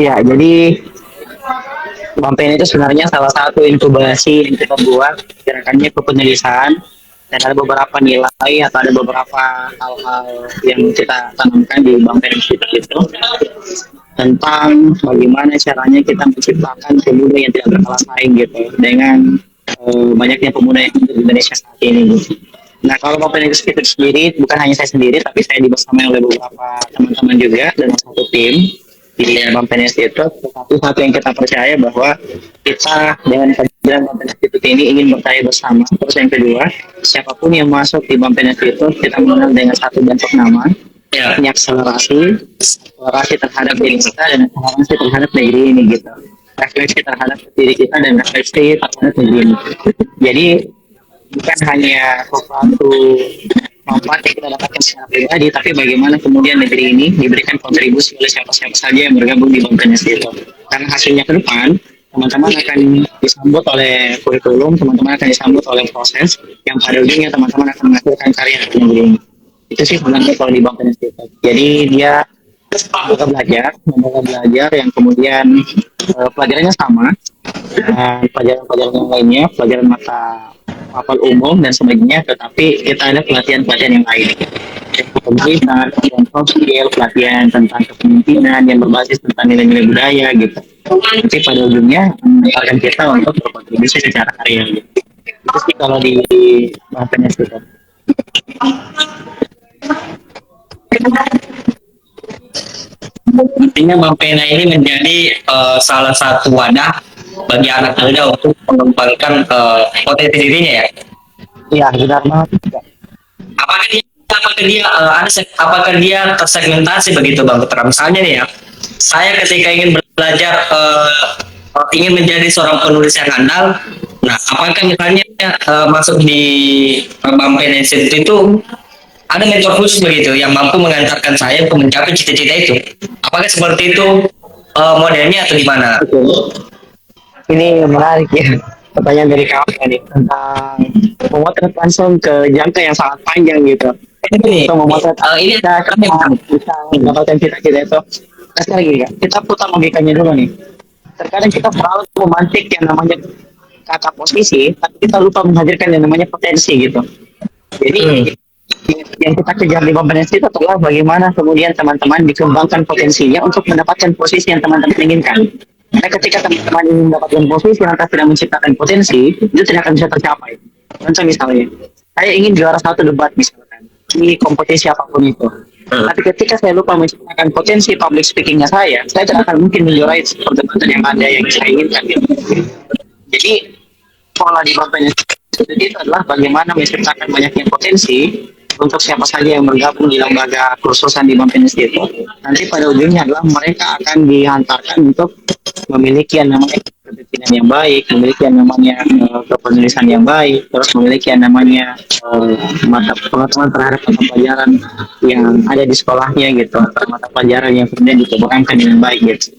Ya, jadi Bumpen itu sebenarnya salah satu inkubasi yang kita buat gerakannya ke penulisan dan ada beberapa nilai atau ada beberapa hal-hal yang kita tanamkan di Bumpen itu tentang bagaimana caranya kita menciptakan pemuda yang tidak berkalah saing gitu dengan banyaknya pemuda yang ada di Indonesia saat ini gitu. Nah kalau Bumpen itu sendiri bukan hanya saya sendiri tapi saya dibersamai oleh beberapa teman-teman juga dalam satu tim di Bumpen Institute. Tetapi satu yang kita percaya bahwa kita dengan kajian Bumpen Institute ini ingin berkarya bersama. Terus yang kedua, siapapun yang masuk di Bumpen Institute kita mengenal dengan satu bentuk nama, yakni akselerasi terhadap diri kita dan akselerasi terhadap negeri ini gitu. Refleksi terhadap diri kita dan refleksi terhadap negeri ini. Jadi bukan hanya sesuatu manfaat yang kita dapatkan secara pribadi, tapi bagaimana kemudian negeri ini diberikan kontribusi oleh siapa-siapa saja yang bergabung di Bumpen itu. Karena hasilnya ke depan, teman-teman akan disambut oleh kurikulum, teman-teman akan disambut oleh proses, yang pada ujungnya teman-teman akan menghasilkan karya di negeri ini. Itu sih sebenarnya kalau di Bumpen itu. Jadi dia membawa belajar yang kemudian pelajarannya sama, pelajaran-pelajaran yang lainnya, pelajaran mata hafal umum dan sebagainya, tetapi kita ada pelatihan-pelatihan yang lain. Pemerintahan, pelatihan soft skill, pelatihan tentang kepemimpinan yang berbasis tentang nilai-nilai budaya gitu. Nanti pada ujungnya mengantarkan kita untuk berkontribusi secara karya. Gitu. Itu sih kalau di bahasanya itu. Artinya Bampena ini menjadi salah satu wadah bagi anak muda untuk mengembangkan potensi dirinya ya. Iya, benar banget. Apakah dia apakah dia tersegmentasi begitu Bang Putra? Misalnya nih ya, saya ketika ingin belajar ingin menjadi seorang penulis yang handal, nah apakah misalnya masuk di Bumpen Institute itu ada mentor khusus begitu yang mampu mengantarkan saya untuk mencapai cita-cita itu? Apakah seperti itu modelnya atau gimana? Ini menarik ya pertanyaan dari kawan nih tentang memotret langsung ke jangka yang sangat panjang gitu. Untuk memotret ini kita bisa mendapatkan cita-cita itu. Nah, sekali lagi ya, kita putar logikanya dulu nih. Terkadang kita selalu memantik yang namanya kata posisi, tapi kita lupa menghadirkan yang namanya potensi gitu. Jadi yang kita kejar di kompetensi itu adalah bagaimana kemudian teman-teman dikembangkan potensinya untuk mendapatkan posisi yang teman-teman inginkan. Karena ketika teman-teman ingin mendapatkan posisi lantas tidak menciptakan potensi, itu tidak akan bisa tercapai. Contoh misalnya, saya ingin juara satu debat misalkan, di kompetisi apapun itu. Tapi ketika saya lupa menciptakan potensi public speakingnya saya tidak akan mungkin menjuarai perdebatan yang ada yang saya inginkan. Jadi, pola di kompetensi itu adalah bagaimana menciptakan banyaknya potensi untuk siapa saja yang bergabung di lembaga kursusan di Bumpen Institute. Nanti pada ujungnya adalah mereka akan dihantarkan untuk memiliki yang namanya kepemimpinan yang baik, memiliki yang namanya kepenulisan yang baik, terus memiliki yang namanya mata pengetahuan terhadap mata pelajaran yang ada di sekolahnya gitu, mata pelajaran yang kemudian dikembangkan dengan baik gitu.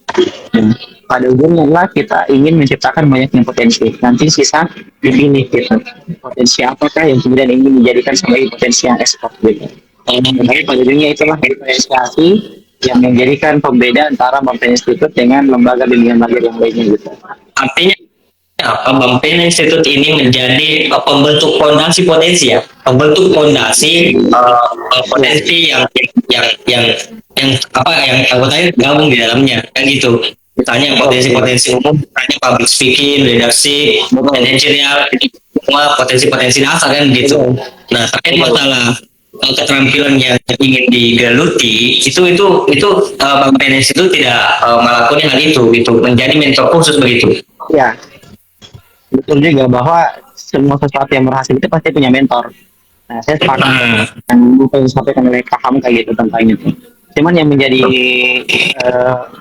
Pada ujungnya adalah kita ingin menciptakan banyaknya potensi. Nanti sisa dipilih gitu. Potensi apakah yang kemudian ingin dijadikan sebagai potensi yang ekspor gitu. Tapi pada ujungnya itulah diferensiasi yang menjadikan pembeda antara Bumpen Institute dengan lembaga bimbingan belajar yang lainnya gitu. Artinya Bumpen Institute ini menjadi pembentuk fondasi potensi ya, pembentuk fondasi potensi yang apa yang anggotanya gabung di dalamnya kan gitu. Misalnya potensi-potensi umum, misalnya public speaking, leadership, managerial, semua potensi-potensi dasar kan gitu. Nah terkait masalah keterampilan yang ingin digeluti itu Bumpen Institute tidak melakukan hal itu menjadi mentor khusus begitu. Ya, betul juga bahwa semua sesuatu yang berhasil itu pasti punya mentor. Nah, saya sepakat yang bukan disampaikan oleh Kak Hamka gitu tentang itu. Cuman yang menjadi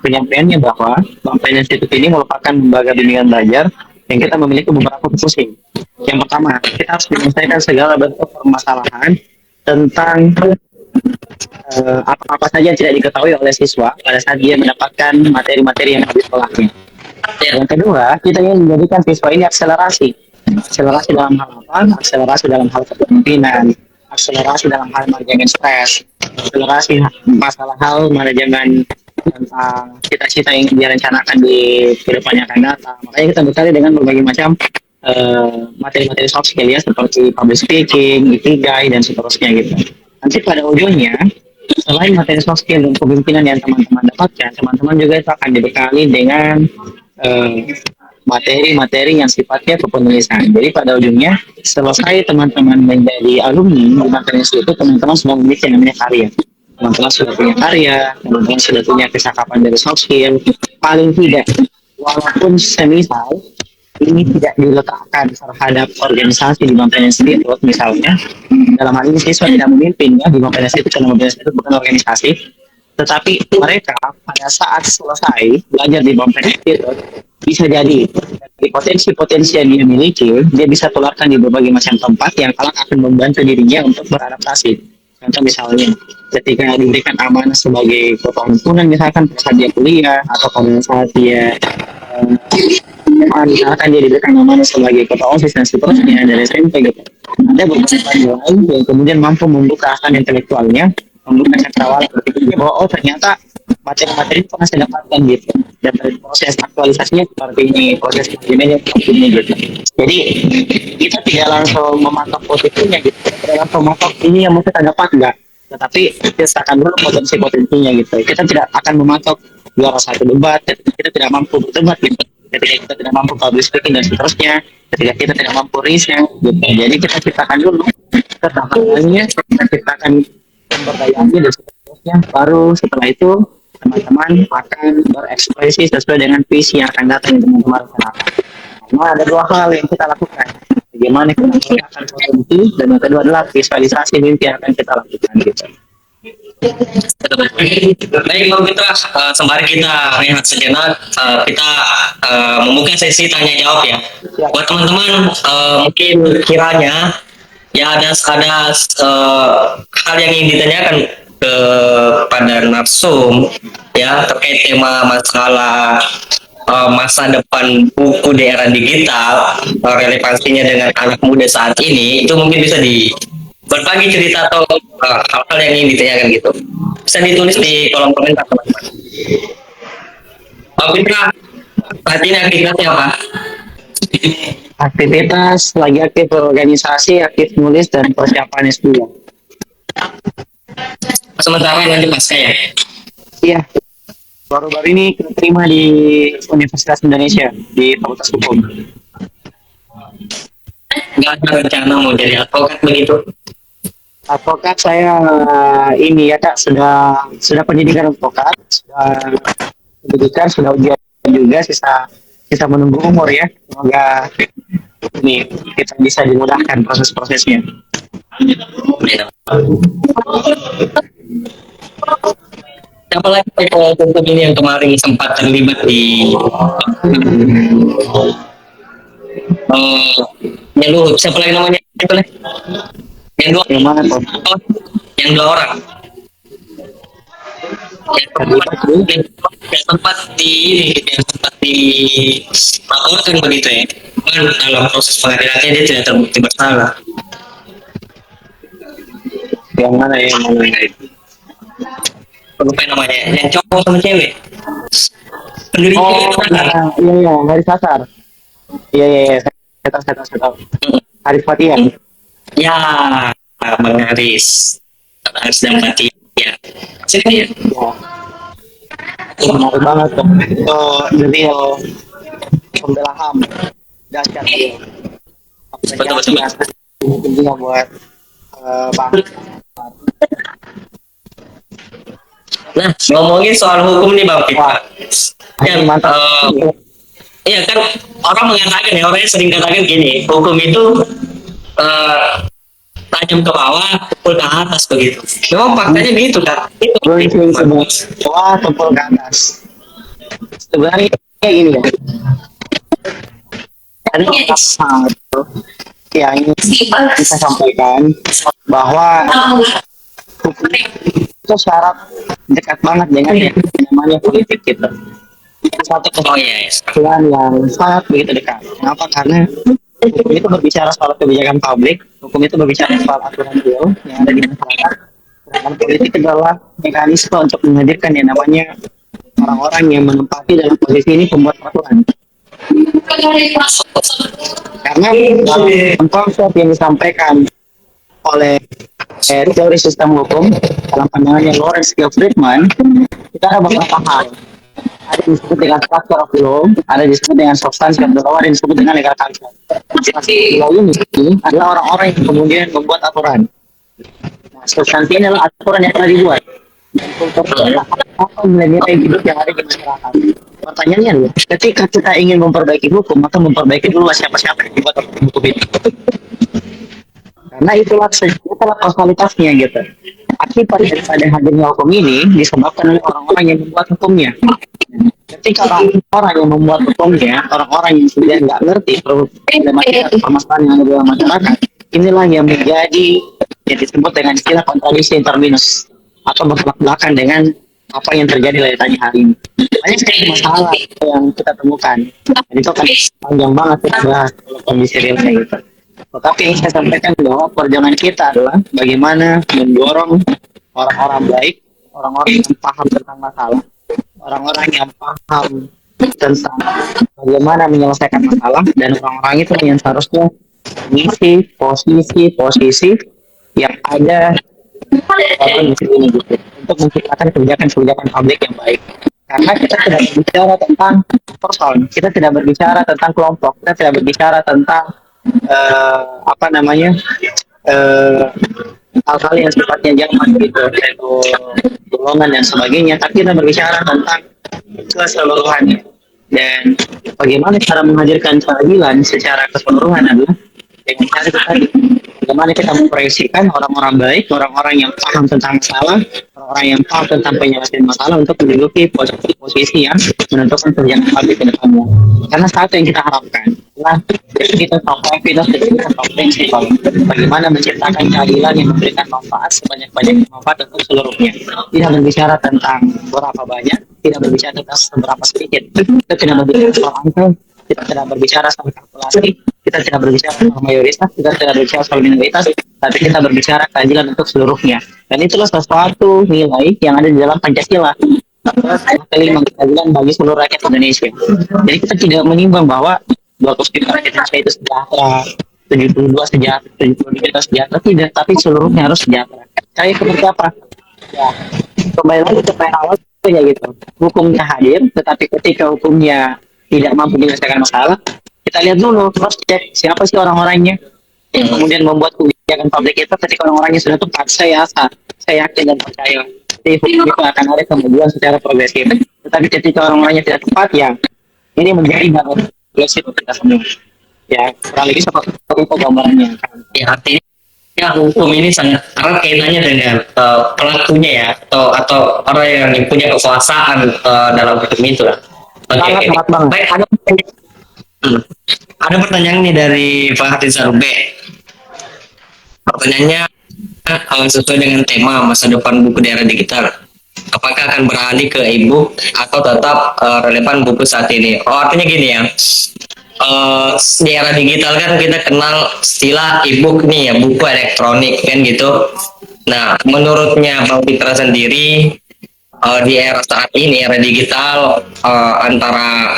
penyampaiannya bahwa Bumpen Institute ini merupakan lembaga bimbingan belajar yang kita memiliki beberapa fungsi. Yang pertama, kita harus menyelesaikan segala bentuk permasalahan tentang apa-apa saja yang tidak diketahui oleh siswa pada saat dia mendapatkan materi-materi yang habis sekolahnya. Yang kedua, kita ingin menjadikan siswa ini akselerasi. Akselerasi dalam hal apa? Akselerasi dalam hal kepemimpinan, akselerasi dalam hal manajemen stres, akselerasi masalah hal manajemen tentang cita-cita yang direncanakan di kedepannya akan datang. Makanya kita bekali dengan berbagai macam materi-materi soft skill ya seperti public speaking, ikigai dan seterusnya gitu. Nanti pada ujungnya selain materi soft skill dan kepemimpinan yang teman-teman dapatkan, teman-teman juga itu akan dibekali dengan materi-materi yang sifatnya kepenulisan. Jadi pada ujungnya selesai teman-teman menjadi alumni di materi itu, teman-teman sudah memiliki yang namanya karya. Teman-teman sudah punya karya, teman-teman sudah punya kesakapan dari soft skill. Paling tidak, walaupun semisal ini tidak diletakkan terhadap organisasi di Bang sendiri, misalnya dalam hal ini siswa tidak memimpin ya di Bang itu karena Bang itu bukan organisasi, tetapi mereka pada saat selesai belajar di Bang itu bisa jadi dari potensi-potensi yang dia miliki, dia bisa tularkan di berbagai macam tempat yang kelak akan membantu dirinya untuk beradaptasi. Contoh misalnya, ketika diberikan amanah sebagai ketua himpunan misalkan pada saat dia kuliah atau pada saat dia misalkan dia diberikan amanah sebagai ketua OSIS dan seterusnya dari SMP gitu. Ada beberapa lain yang kemudian mampu membuka akal intelektualnya, membuka cakrawala berpikirnya bahwa oh ternyata materi-materi itu pernah saya dapatkan gitu, dan proses aktualisasinya seperti ini, proses manajemennya seperti ini gitu. Jadi kita tidak langsung mematok positifnya gitu, tidak langsung mematok ini yang mungkin kita dapat enggak, tetapi kita akan dulu potensi-potensinya gitu. Kita tidak akan mematok juara satu debat, kita tidak mampu berdebat gitu, ketika kita tidak mampu public speaking dan seterusnya, ketika kita tidak mampu riset gitu. Jadi kita ciptakan dulu ketahanannya, kita ciptakan pemberdayaan dan seterusnya, baru setelah itu teman-teman akan berekspresi sesuai dengan visi yang akan datang teman-teman rencanakan. Karena ada dua hal yang kita lakukan, bagaimana kita menggunakan potensi, dan yang kedua adalah visualisasi mimpi yang akan kita lakukan gitu. Baik, kalau gitu sembari kita rehat sejenak, kita membuka sesi tanya jawab ya. Buat teman-teman, mungkin kiranya ya ada hal yang ingin ditanyakan kepada narsum ya terkait tema masalah masa depan buku di era digital, relevansinya dengan anak muda saat ini, itu mungkin bisa berbagi cerita atau hal-hal yang ingin ditanyakan gitu. Bisa ditulis di kolom komentar teman-teman. Oh, Fitra, saat ini aktivitasnya apa? Aktivitas lagi aktif organisasi, aktif nulis dan persiapan S2. Sementara nanti pasca ya? Iya, baru-baru ini terima di Universitas Indonesia di Fakultas Hukum. Nggak ada rencana mau jadi advokat begitu? Advokat saya ini ya Kak, sudah pendidikan advokat, sudah pendidikan, sudah ujian juga, sisa menunggu umur ya. Semoga ini kita bisa dimudahkan proses-prosesnya. Siapa lagi untuk ini yang kemarin sempat terlibat di Luhut? Siapa lagi namanya? Yang dua, Yang mana tuh? yang dua orang. Yang sempat dilaporkan begitu ya. Kan dalam proses pengadilannya dia tidak terbukti bersalah. Yang mana ya? Yang mana? Lupa namanya. Yang cowok sama cewek. Pendiri Oh, itu kan? iya, Haris Pasar. Iya, saya tahu. Haris Fatian. Ya, Bang Haris. Haris dan Fatia. Sini ya. Menarik banget tuh. Itu the real pembela HAM. Dahsyat dia. Betul. Intinya buat Bang. Nah, ngomongin soal hukum nih Bang Fitra. Yang mantap. Iya kan orang mengatakan ya, orangnya sering katakan gini, hukum itu tajam ke bawah, tumpul ke atas begitu. Memang faktanya gitu kan? Wah, tumpul ke atas. Sebenarnya kayak gini ya. Ada yang ingin kita sampaikan bahwa hukum itu syarat dekat banget dengan yang namanya politik gitu. Satu kesatuan yang sangat begitu dekat. Kenapa? Karena hukum itu berbicara soal kebijakan publik, hukum itu berbicara soal aturan real yang ada di masyarakat. Dan politik adalah mekanisme untuk menghadirkan yang namanya orang-orang yang menempati dalam posisi ini pembuat peraturan. Karena dalam konsep yang disampaikan oleh teori sistem hukum dalam pandangannya Lawrence G. Friedman, kita ada beberapa hal. Ada yang disebut dengan structure of the law, ada yang disebut dengan substansi of the law, ada yang disebut dengan legal culture. Substansi law ini adalah orang-orang yang kemudian membuat aturan. Nah, substansi ini adalah aturan yang telah dibuat. Dan kultur adalah apa nilai-nilai hidup yang ada di masyarakat. Pertanyaannya adalah, ketika kita ingin memperbaiki hukum, maka memperbaiki dulu siapa-siapa yang dibuat hukum itu. Karena itulah kausalitasnya gitu. Akibat daripada hadirnya hukum ini disebabkan oleh orang-orang yang membuat hukumnya. Ketika orang-orang yang membuat hukumnya, orang-orang yang sudah nggak ngerti problematika permasalahan yang ada dalam masyarakat, inilah yang menjadi yang disebut dengan istilah kontradiksi interminus atau bertolak belakang dengan apa yang terjadi dari hari ini. Banyak sekali masalah yang kita temukan. Dan itu kan panjang banget kita bahas kalau kondisi realnya gitu. Tetapi yang saya sampaikan bahwa perjuangan kita adalah bagaimana mendorong orang-orang baik, orang-orang yang paham tentang masalah, orang-orang yang paham tentang bagaimana menyelesaikan masalah, dan orang-orang itu yang seharusnya mengisi posisi yang ada orang di sini gitu, untuk menciptakan kebijakan-kebijakan publik yang baik. Karena kita tidak berbicara tentang person, kita tidak berbicara tentang kelompok, kita tidak berbicara tentang apa namanya hal-hal yang sifatnya jangan gitu, yaitu golongan dan sebagainya, tapi kita berbicara tentang keseluruhannya. Dan bagaimana cara menghadirkan keadilan secara keseluruhan adalah dengan cara kita bagaimana kita memproyeksikan orang-orang baik, orang-orang yang paham tentang masalah, orang-orang yang paham tentang penyelesaian masalah untuk menduduki posisi yang menentukan kerjaan publik ke depannya. Karena satu yang kita harapkan adalah kita prinsipal bagaimana menciptakan keadilan yang memberikan manfaat sebanyak-banyak manfaat untuk seluruhnya. Tidak berbicara tentang berapa banyak, tidak berbicara tentang seberapa sedikit, kita tidak berbicara soal angka, kita tidak berbicara soal kalkulasi, kita tidak berbicara soal mayoritas, kita tidak berbicara soal minoritas, tapi kita berbicara keadilan untuk seluruhnya. Dan itulah sesuatu nilai yang ada di dalam Pancasila. Kelima, keadilan bagi seluruh rakyat Indonesia. Jadi kita tidak menimbang bahwa 200 juta rakyat Indonesia itu sejahtera, 72 sejahtera, 72 juta sejahtera, tidak, tapi seluruhnya harus sejahtera. Kayak seperti apa? Ya, kembali lagi ke poin awal ya gitu. Hukumnya hadir, tetapi ketika hukumnya tidak mampu menyelesaikan masalah, kita lihat dulu, terus cek siapa sih orang-orangnya yang kemudian membuat kebijakan publik itu. Ketika orang-orangnya sudah tepat, saya yakin dan percaya hukum itu akan ada kemajuan secara progresif. Tetapi ketika orang-orangnya tidak tepat, ya ini menjadi progresif untuk kita semua. Ya, kurang lebih seperti itu gambarannya. Ya, artinya hukum ini sangat erat kaitannya dengan pelakunya ya, atau orang yang punya kekuasaan dalam hukum itu lah. Oke. Baik, ada pertanyaan nih dari Pak Hati Sarube. Pertanyaannya sesuai dengan tema masa depan buku di era digital. Apakah akan beralih ke e-book atau tetap relevan buku saat ini? Oh, artinya gini ya. Di era digital kan kita kenal istilah e-book nih ya, buku elektronik kan gitu. Nah, menurutnya Bang Fitra sendiri di era saat ini, era digital, antara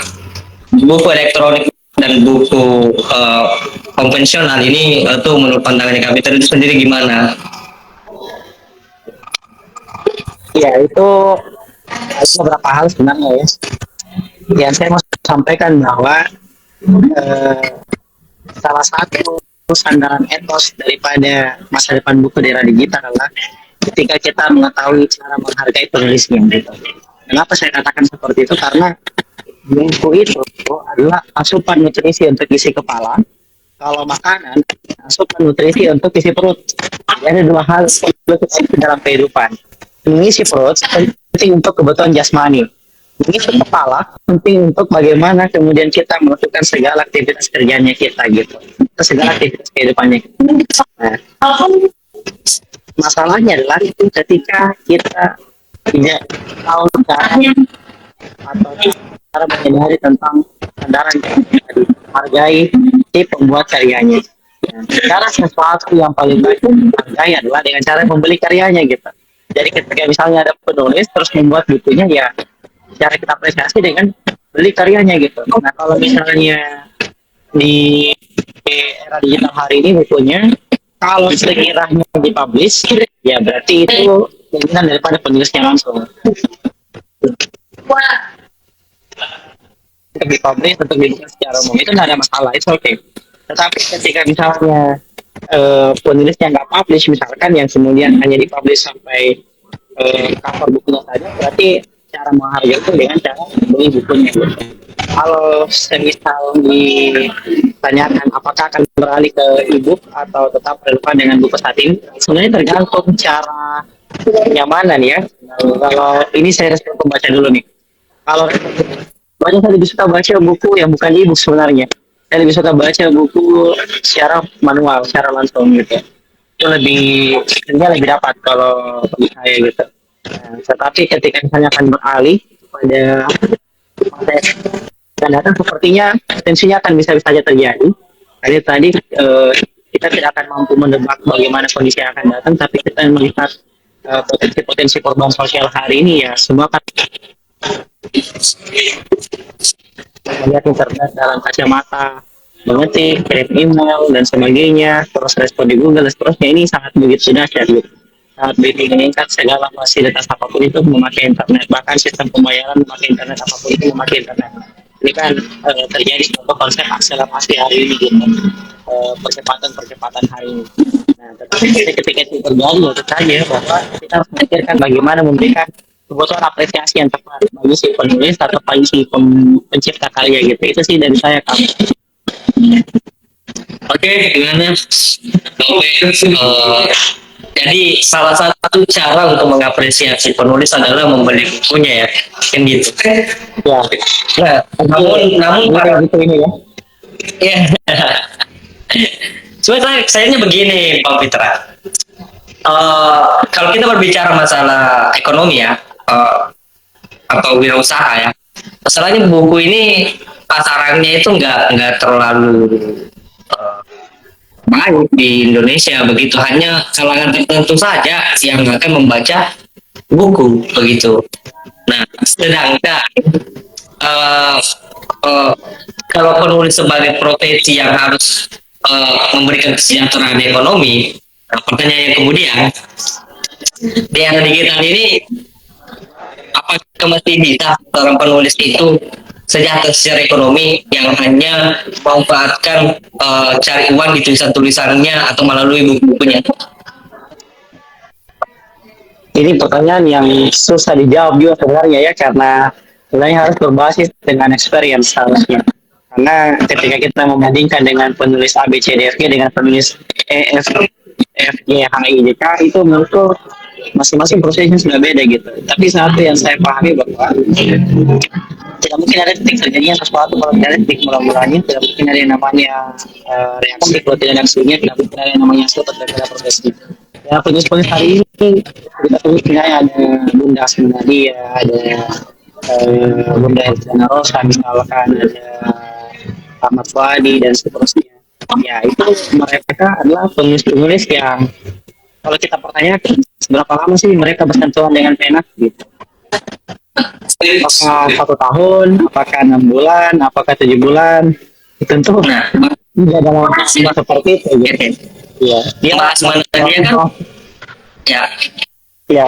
buku elektronik dan buku konvensional ini tuh menurut pandangannya Kak Fitra itu sendiri gimana? Ya, itu ada beberapa hal sebenarnya ya. Yang saya mau sampaikan bahwa salah satu sandaran etos daripada masa depan buku di era digital adalah ketika kita mengetahui cara menghargai penulisnya gitu. Kenapa saya katakan seperti itu? Karena buku itu adalah asupan nutrisi untuk isi kepala, kalau makanan asupan nutrisi untuk isi perut. Jadi ada dua hal dalam kehidupan. Mengisi perut penting untuk kebutuhan jasmani, mengisi kepala penting untuk bagaimana kemudian kita melakukan segala aktivitas kerjanya kita gitu, atau segala aktivitas kehidupannya. Nah, masalahnya adalah itu ketika kita tidak tahu caranya atau cara menyadari tentang sandaran yang menghargai si pembuat karyanya. Nah, cara sesuatu yang paling baik menghargai adalah dengan cara membeli karyanya gitu. Jadi ketika misalnya ada penulis terus membuat bukunya, ya cara kita apresiasi dengan beli karyanya gitu. Nah kalau misalnya di era digital hari ini bukunya, kalau sekiranya dipublish, ya berarti itu keinginan daripada penulisnya langsung untuk dipublish, untuk dibuka secara umum itu nggak ada masalah, itu oke. Okay. Tetapi ketika misalnya penulisnya nggak publish, misalkan yang kemudian hanya dipublish sampai cover bukunya saja, berarti cara menghargai itu dengan cara beli bukunya. Kalau semisal ditanyakan apakah akan beralih ke ebook atau tetap relevan dengan buku saat ini, sebenarnya tergantung cara kenyamanan ya. Kalau ini saya respon pembaca dulu nih. Kalau banyak saya lebih suka baca buku yang bukan ebook sebenarnya. Saya lebih suka baca buku secara manual, secara langsung gitu. Itu lebih dapat kalau bagi saya gitu. Nah, tetapi ketika misalnya akan beralih pada dan datang sepertinya potensinya akan bisa-bisa saja terjadi. Tadi kita tidak akan mampu menebak bagaimana kondisi yang akan datang, tapi kita melihat potensi-potensi korban sosial hari ini ya semua kan melihat internet dalam kacamata mengetik, kirim email dan sebagainya, terus respon di Google dan seterusnya ini sangat begitu dahsyat gitu. Saat BP meningkat segala fasilitas apapun itu memakai internet, bahkan sistem pembayaran memakai internet, apapun itu memakai internet. Ini kan terjadi suatu konsep akselerasi hari ini gitu, percepatan hari ini. Nah, tetapi ketika itu terjadi tentu saja bahwa kita harus memikirkan bagaimana memberikan kebutuhan apresiasi yang tepat bagi si penulis atau bagi si pencipta karya gitu. Itu sih dari saya Kak. Oke, gimana? Jadi salah satu cara untuk mengapresiasi penulis adalah membeli bukunya ya, kan gitu. Ya, Nah, namun para gitu ini ya. ya, sebenarnya sayangnya begini, Pak Fitra. Kalau kita berbicara masalah ekonomi ya, atau wirausaha ya, masalahnya buku ini pasarannya itu nggak terlalu eh, baik di Indonesia begitu, hanya kalangan tertentu saja yang akan membaca buku begitu. Nah, sedangkan eh, eh, kalau penulis sebagai profesi yang harus memberikan kesejahteraan ekonomi, nah, pertanyaan yang kemudian di era digital ini apakah masih bisa seorang penulis itu sejahtera secara ekonomi yang hanya memanfaatkan cari uang di tulisan-tulisannya atau melalui buku-bukunya? Ini pertanyaan yang susah dijawab juga sebenarnya ya, karena sebenarnya harus berbasis dengan experience harusnya. Karena ketika kita membandingkan dengan penulis A B C D F G dengan penulis E F G H I J K, itu menurutku masing-masing prosesnya sudah beda gitu. Tapi satu yang saya pahami bahwa tidak mungkin ada titik terjadinya sesuatu kalau tidak ada titik mula-mulanya, tidak mungkin ada yang namanya reaksi kalau tidak ada aksinya, tidak mungkin ada yang namanya suatu daripada progresi. Ya penulis-penulis hari ini kita tulisnya ada Bunda Asminadia, ada Bunda Elvina Rosa misalkan, ada Ahmad Wadi dan seterusnya. Ya itu mereka adalah penulis-penulis yang kalau kita pertanyakan seberapa lama sih mereka bersentuhan dengan pena gitu. Apakah 1 tahun, apakah 6 bulan, apakah 7 bulan? Tentu tidak dalam seperti itu. Gitu. Ya, Dia bahas mana dia kan? Ya, ya.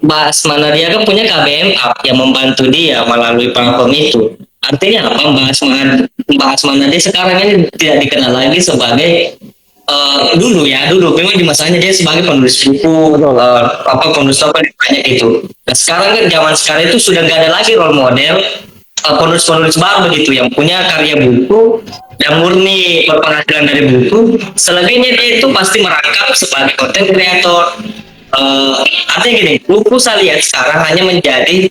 Bahas mana dia kan punya KBMA yang membantu dia melalui platform itu. Artinya apa? Bahas mana dia sekarang ini tidak dikenal lagi sebagai dulu memang di masanya dia sebagai penulis buku, penulis novel banyak itu. Nah, sekarang kan zaman sekarang itu sudah nggak ada lagi role model penulis-penulis baru begitu yang punya karya buku yang murni berpenghasilan dari buku. Selebihnya dia itu pasti merangkap sebagai content creator. Artinya gini, buku saya lihat sekarang hanya menjadi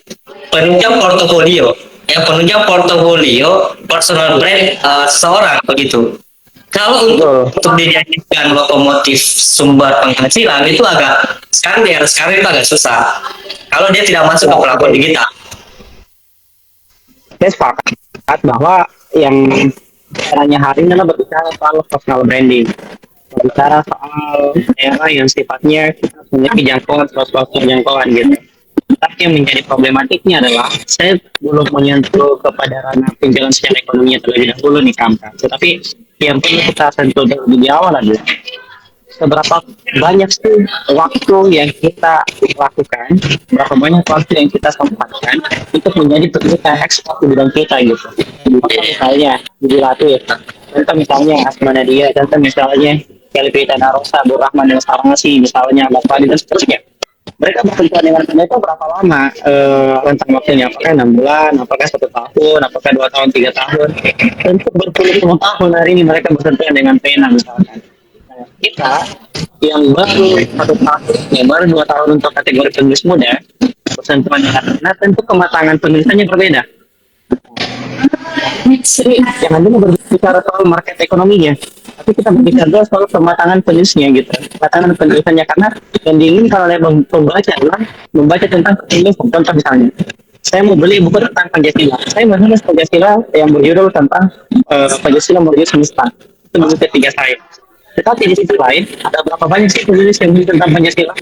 penunjang portofolio, ya penunjang portofolio personal brand seseorang begitu. Kalau untuk dijadikan lokomotif sumber penghasilan itu agak sekarang itu agak susah. Kalau dia tidak masuk ke platform digital. Saya sepakat bahwa yang caranya hari ini adalah berbicara soal personal branding, berbicara soal era yang sifatnya kita memiliki jangkauan, jangkauan gitu. tapi yang menjadi problematiknya adalah saya belum menyentuh kepada ranah penjualan secara ekonominya terlebih dahulu nih Kamka. Tetapi yang perlu kita sentuh di awal adalah seberapa banyak sih waktu yang kita lakukan, berapa banyak waktu yang kita sempatkan untuk menjadi pekerja ekspor di bidang kita gitu. Misalnya, ya. Contoh misalnya Asma Nadia, contoh misalnya Kelvin Rosa, Abdul Rahman dan Sarangasi, misalnya Bapak dan seterusnya. Mereka bekerja dengan mereka berapa lama rentang waktunya? Apakah 6 bulan? Apakah 1 tahun? Apakah 2 tahun, 3 tahun? Untuk berpuluh-puluh tahun hari ini mereka bekerja dengan pena misalkan. Nah, kita yang baru 1 tahun, yang baru 2 tahun untuk kategori penulis muda, bersentuhan dengan pena, tentu kematangan penulisannya berbeda. Jangan dulu berbicara soal market ekonominya, tapi kita berbicara soal kematangan penulisnya gitu, kematangan penulisannya, karena yang diinginkan oleh pembaca adalah membaca tentang penulis. Contoh misalnya, saya mau beli buku tentang Pancasila, saya menulis Pancasila yang berjudul tentang Pancasila menuju semesta, itu buku ketiga saya. Tetapi di sisi lain, ada berapa banyak sih penulis yang menulis tentang Pancasila?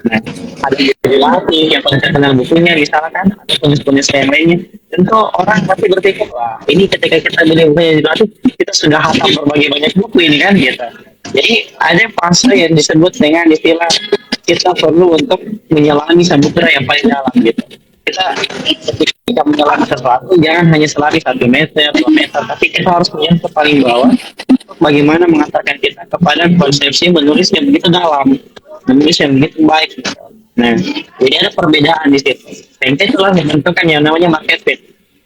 Nah, ada dilatih yang paling terkenal bukunya misalkan, ada penulis-penulis yang lainnya. Tentu orang pasti berpikir, wah ini ketika kita beli bukunya dilatih, kita sudah hafal berbagai banyak buku ini kan gitu. Jadi ada fase yang disebut dengan istilah kita perlu untuk menyelami samudera yang paling dalam gitu. Kita ketika menyelami sesuatu jangan hanya selari 1 meter, 2 meter, tapi kita harus menyentuh paling bawah. Bagaimana mengantarkan kita kepada konsepsi menulis yang begitu dalam, menulis yang begitu baik. Nah, jadi ada perbedaan di situ. Sehingga itulah yang menentukan yang namanya market fit.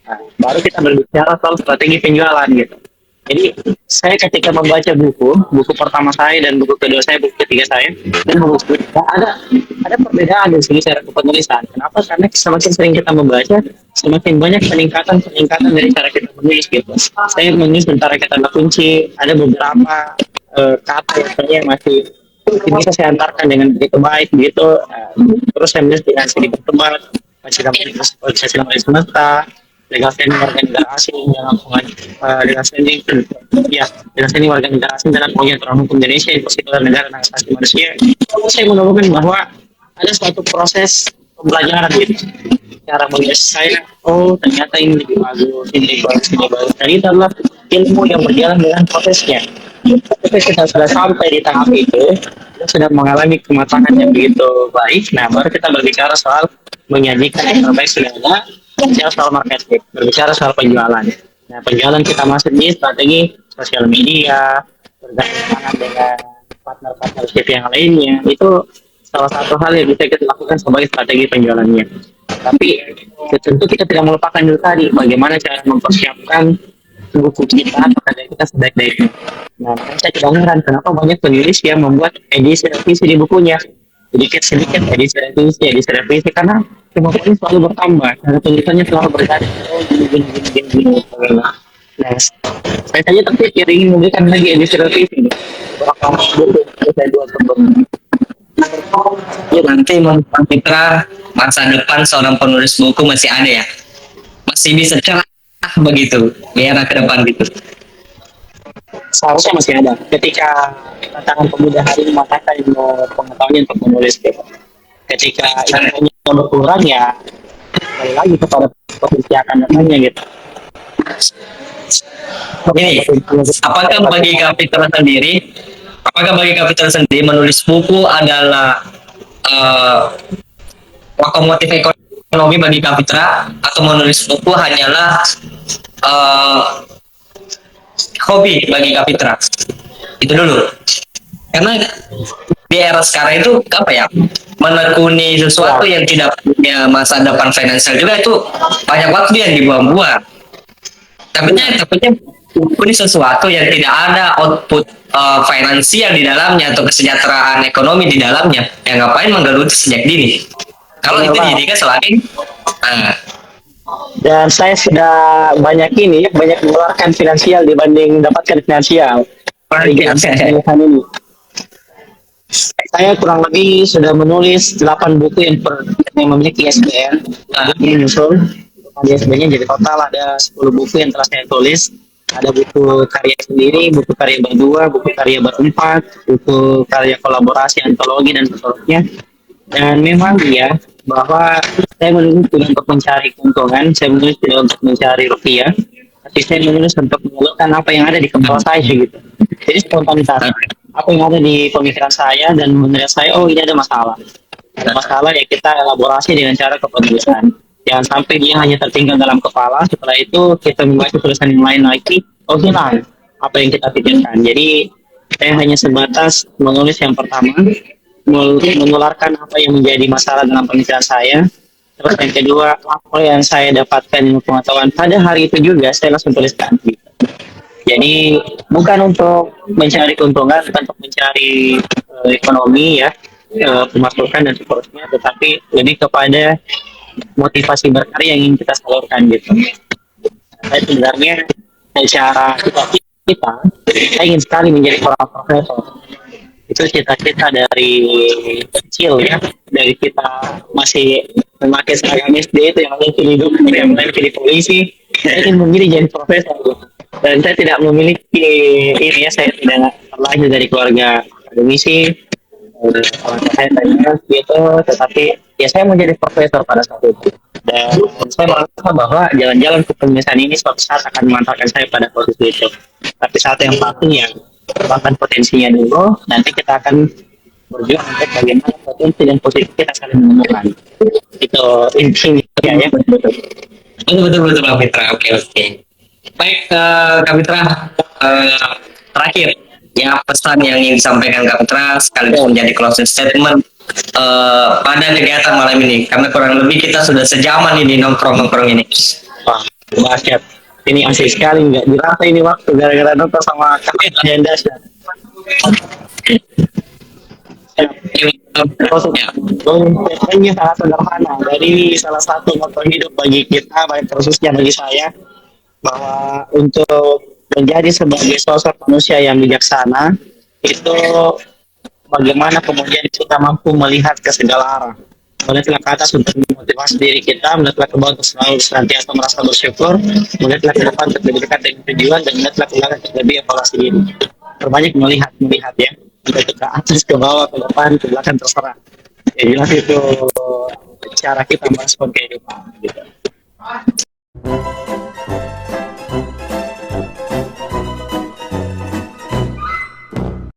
Nah, baru kita berbicara soal strategi penjualan gitu. Jadi saya ketika membaca buku pertama saya dan buku kedua saya, buku ketiga saya, dan buku ketiga ada perbedaan dari segi cara penulisan. Kenapa? Karena semakin sering kita membaca, semakin banyak peningkatan dari cara kita menulis gitu. Saya menulis tentang kata kunci, ada beberapa kata yang saya masih bisa saya antarkan dengan begitu baik begitu. Terus saya menulis dengan sedikit tebal, masih dapat semesta, legal standing warga negara asing dalam legal standing ya legal standing warga negara asing dalam pengaturan hukum Indonesia, konstitusi negara dan asasi manusia. Saya menemukan bahwa ada suatu proses pembelajaran gitu, cara menulis saya. Oh ternyata ini lebih bagus, ini bagus. Dan itu adalah ilmu yang berjalan dengan prosesnya. Ketika kita sudah sampai di tahap itu, kita sudah mengalami kematangan yang begitu baik. Nah baru kita berbicara soal menyajikan yang terbaik sudah ada. Berbicara soal marketing, berbicara soal penjualan. Nah, penjualan kita masuk di strategi sosial media, bergabung dengan partner-partnership yang lainnya. Itu salah satu hal yang bisa kita lakukan sebagai strategi penjualannya. Tapi tentu kita tidak melupakan dulu tadi bagaimana cara mempersiapkan buku kita atau kita sebaik-baiknya. Nah, saya tidak heran kenapa banyak penulis yang membuat edisi revisi di bukunya. Sedikit edisi revisi karena kemampuannya selalu bertambah, karena tulisannya selalu berganti. Nah, saya saja terpikir ingin memberikan lagi edisi revisi. Berapa buku saya buat sebelumnya. Ya nanti Bang Fitra, masa depan seorang penulis buku masih ada ya, masih bisa cerah begitu biar ke depan gitu. Seharusnya masih ada. Ketika tantangan pemuda hari ini mengatakan pengetahuan untuk menulis gitu. Ketika ilmunya berkurang ya kembali lagi kepada potensi akan datangnya gitu. Ini, apakah bagi Kapitra sendiri menulis buku adalah lokomotif ekonomi bagi Kapitra, atau menulis buku hanyalah hobi bagi Kapitra? Itu dulu. Karena di era sekarang itu apa ya, menekuni sesuatu yang tidak punya masa depan finansial juga, itu banyak waktu yang dibuang-buang. Takutnya buku ini sesuatu yang tidak ada output finansial di dalamnya atau kesejahteraan ekonomi di dalamnya, yang ngapain menggeluti sejak dini kalau itu dijadikan sebagai dan saya sudah banyak mengeluarkan finansial dibanding dapatkan finansial. Ini saya kurang lebih sudah menulis 8 buku yang memiliki ISBN. Ini nyusul ISBN-nya, jadi total ada 10 buku yang telah saya tulis. Ada buku karya sendiri, buku karya berdua, buku karya berempat, buku karya kolaborasi, antologi dan seterusnya. Dan memang ya bahwa saya menulis tidak untuk mencari keuntungan, saya menulis tidak untuk mencari rupiah, tapi saya menulis untuk mengeluarkan apa yang ada di kepala saya gitu. Jadi spontanitas, apa yang ada di pemikiran saya dan menurut saya, oh ini ada masalah. Ada masalah ya kita elaborasi dengan cara kepenulisan. Jangan sampai dia hanya tertinggal dalam kepala, setelah itu kita membaca tulisan yang lain lagi, oh hilang apa yang kita pikirkan. Jadi saya hanya sebatas menulis yang pertama, menularkan apa yang menjadi masalah dalam pemikiran saya. Terus yang kedua, apa yang saya dapatkan ilmu pengetahuan pada hari itu juga saya langsung tuliskan. Jadi bukan untuk mencari keuntungan, bukan untuk mencari ekonomi ya, pemasukan dan seterusnya, tetapi lebih kepada motivasi berkarya yang ingin kita salurkan gitu. Saya sebenarnya secara kita, saya ingin sekali menjadi seorang profesor. Itu cita-cita dari kecil ya, dari kita masih memakai seragam SD itu yang mungkin hidup, yang lain jadi polisi, saya ingin memilih jadi profesor. Dan saya tidak memiliki ini ya, saya tidak terlahir dari keluarga akademisi, orang tua saya tanya gitu, tetapi ya saya mau jadi profesor pada saat itu. Dan saya merasa bahwa jalan-jalan ke penulisan ini suatu saat akan mengantarkan saya pada posisi itu. Tapi saat yang pasti ya kembangkan potensinya dulu, nanti kita akan berjuang untuk bagaimana potensi dan posisi kita saling menemukan. Itu intinya ya. Betul-betul. Betul betul Kak Fitra. Oke oke. Baik Kak Fitra, eh, terakhir ya pesan yang ingin disampaikan Kak Fitra sekaligus menjadi closing statement pada kegiatan malam ini karena kurang lebih kita sudah sejaman ini nongkrong ini. Wah, basket. Ini asik sekali, nggak dirasa ini waktu gara-gara nonton sama kalian yang dahsyat. Ini sangat sederhana. Dari salah satu moto hidup bagi kita, baik khususnya bagi saya, bahwa untuk menjadi sebagai sosok manusia yang bijaksana itu bagaimana kemudian kita mampu melihat ke segala arah. Melihatlah ke atas untuk memotivasi diri kita, melihatlah ke bawah untuk selalu senantiasa merasa bersyukur, melihatlah ke depan untuk lebih dekat dengan tujuan, dan melihatlah ke belakang untuk lebih evaluasi diri. Terbanyak melihat ya, entah itu ke atas, ke bawah, ke depan, ke belakang terserah. Ya jelas itu cara kita merespon kehidupan. Gitu.